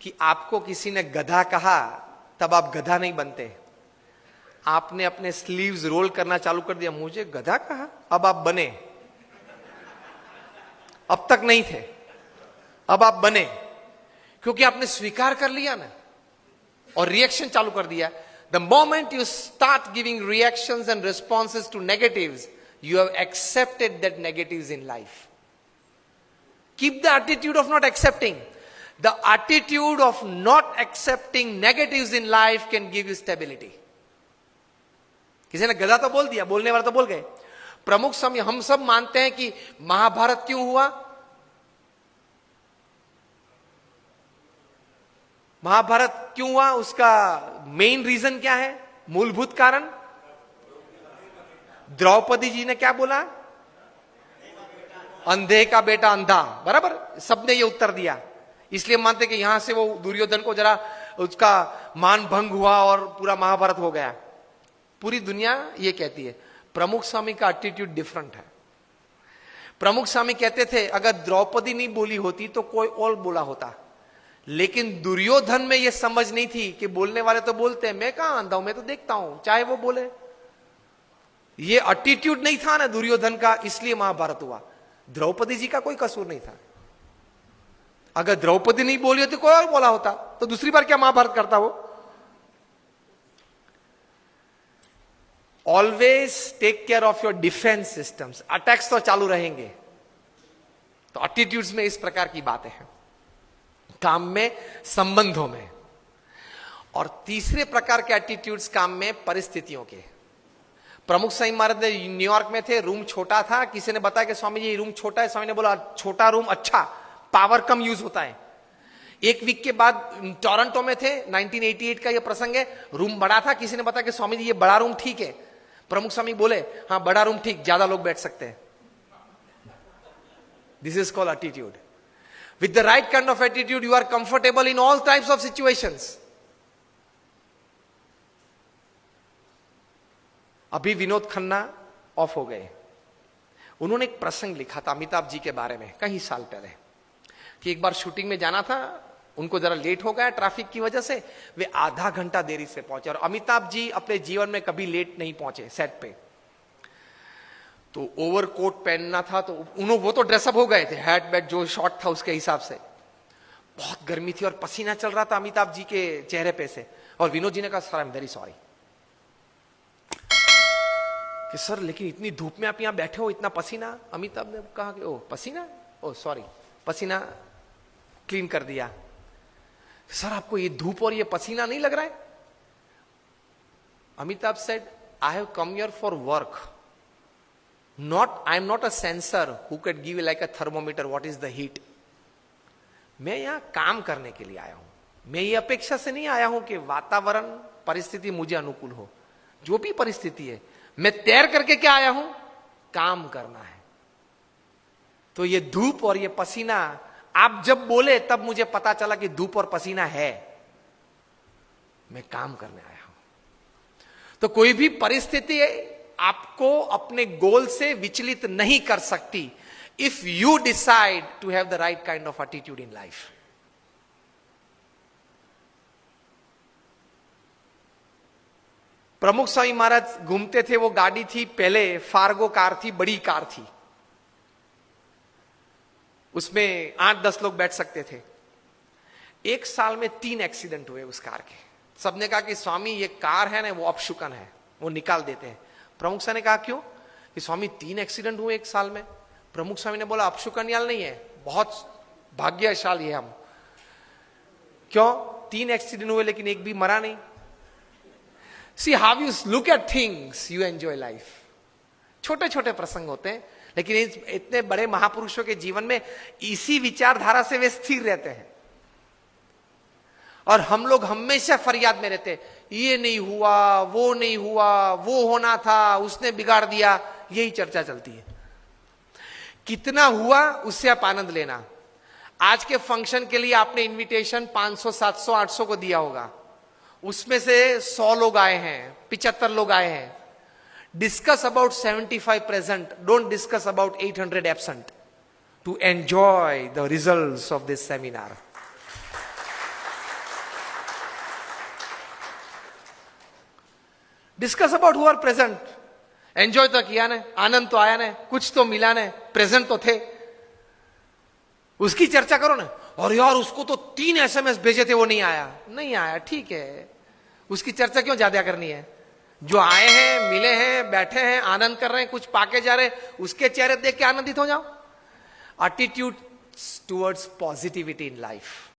कि आपको किसी ने गधा कहा तब आप गधा नहीं बनते। आपने अपने स्लीव्स रोल करना चालू कर दिया, मुझे गधा कहा, अब आप बने। अब तक नहीं थे, अब आप बने, क्योंकि आपने स्वीकार कर लिया ना और रिएक्शन चालू कर दिया। The moment you start giving reactions and responses to negatives, you have accepted that negatives in life. Keep the attitude of not accepting. The attitude of not accepting negatives in life can give you stability. किसी ने गधा तो बोल दिया, बोलने वाला तो बोल गए। प्रमुख समय हम सब मानते हैं कि महाभारत क्यों हुआ? महाभारत क्यों हुआ? उसका मेन रीजन क्या है? मूलभूत कारण द्रौपदी जी ने क्या बोला? अंधे का बेटा अंधा। बराबर, सबने ये उत्तर दिया। इसलिए मानते कि यहां से वो दुर्योधन को जरा उसका मान भंग हुआ और पूरा महाभारत हो गया। पूरी दुनिया ये कहती है। प्रमुख स्वामी का एटीट्यूड डिफरेंट है। प्रमुख स्वामी कहते थे अगर द्रौपदी नहीं बोली होती तो कोई और बोला होता, लेकिन दुर्योधन में ये समझ नहीं थी कि बोलने वाले तो बोलते हैं, मैं कहां अंधा हूं, मैं तो देखता हूं, चाहे वो बोले। ये एटीट्यूड नहीं था ना दुर्योधन का, इसलिए महाभारत हुआ। द्रौपदी जी का कोई कसूर नहीं था। अगर द्रौपदी नहीं बोली होती कोई और बोला होता तो दूसरी बार क्या महाभारत करता वो? Always take care of your defence systems. Attacks तो चालू रहेंगे। तो एटीट्यूड्स में इस प्रकार की बातें हैं, काम में, संबंधों में। और तीसरे प्रकार के एटीट्यूड्स काम में, परिस्थितियों के। प्रमुख स्वामी महाराज ने न्यूयॉर्क में थे, रूम छोटा था। किसी ने बताया कि स्वामी जी रूम छोटा है। स्वामी ने बोला छोटा रूम अच्छा, पावर कम यूज होता है। एक वीक के बाद टोरंटो में थे, 1988 का ये प्रसंग है। रूम बड़ा था। किसी ने बताया कि स्वामी जी ये बड़ा रूम ठीक है। प्रमुख स्वामी बोले हाँ बड़ा रूम ठीक, ज्यादा लोग बैठ सकते हैं। This is called attitude. With the right kind of attitude you are comfortable in all types of situations. अभी विनोद खन्ना ऑफ हो गए। उन्होंने एक प्रसंग लिखा था अमिताभ जी के बारे में कई साल पहले, कि एक बार शूटिंग में जाना था, उनको जरा लेट हो गया ट्रैफिक की वजह से, वे आधा घंटा देरी से पहुंचे। और अमिताभ जी अपने जीवन में कभी लेट नहीं पहुंचे सेट पे। तो ओवरकोट पहनना था, तो वो तो ड्रेसअप हो गए थे, हैट बैट जो शॉर्ट था उसके हिसाब से। बहुत गर्मी थी और पसीना चल रहा था अमिताभ जी के चेहरे पे से। और विनोद जी ने कहा sir I am very sorry कि सर लेकिन इतनी धूप में आप यहां बैठे हो, इतना पसीना। अमिताभ ने कहा कि ओ पसीना, ओ सॉरी, पसीना क्लीन कर दिया। सर आपको ये धूप और ये पसीना नहीं लग रहा है? Amitabh said I have come here for work, not I am not a sensor who can give like a thermometer what is the heat. मैं यहां काम करने के लिए आया हूं। मैं ये अपेक्षा से नहीं आया हूं कि वातावरण परिस्थिति मुझे अनुकूल हो। जो भी परिस्थिति है, मैं तैर करके क्या आया हूं? काम करना है। तो ये धूप और ये पसीना, आप जब बोले तब मुझे पता चला कि धूप और पसीना है, मैं काम करने आया हूं। तो कोई भी परिस्थिति आपको अपने गोल से विचलित नहीं कर सकती, if you decide to have the right kind of attitude in life. Pramukh Swami महाराज घूमते थे, वो गाड़ी थी पहले फार्गो कार थी, बड़ी कार थी, उसमें 8-10 लोग बैठ सकते थे। एक साल में 3 एक्सीडेंट हुए उस कार के। सबने कहा कि स्वामी ये कार है ना वो अपशुकन है, वो निकाल देते हैं। प्रमुख स्वामी ने कहा क्यों? कि स्वामी 3 एक्सीडेंट हुए एक साल में। प्रमुख स्वामी ने बोला अपशुकन याल नहीं है, बहुत भाग्यशाली है हम। क्यों? 3 एक्सीडेंट हुए लेकिन एक भी मरा नहीं। See how you look at things, you enjoy life. छोटे छोटे प्रसंग होते हैं, लेकिन इतने बड़े महापुरुषों के जीवन में इसी विचारधारा से वे स्थिर रहते हैं। और हम लोग हमेशा फरियाद में रहते, ये नहीं हुआ, वो नहीं हुआ, वो होना था, उसने बिगाड़ दिया, यही चर्चा चलती है। कितना हुआ उससे आप आनंद लेना। आज के फंक्शन के लिए आपने इनविटेशन 500, 700, 800 को दिया होगा, उसमें से 100 लोग आए हैं, 75 लोग आए हैं। Discuss about 75 present, don't discuss about 800 absent to enjoy the results of this seminar. Discuss about who are present. Enjoy तो किया ने, आनंद तो आया ने, कुछ तो मिला ने, प्रेजेंट तो थे, उसकी चर्चा करो ना. और यार उसको तो 3 SMS भेजे थे, वो नहीं आया. नहीं आया, ठीक है, उसकी चर्चा क्यों ज्यादा करनी है? जो आए हैं, मिले हैं, बैठे हैं, आनंद कर रहे हैं, कुछ पाके जा रहे हैं, उसके चेहरे देख के आनंदित हो जाओ. Attitude towards positivity in life.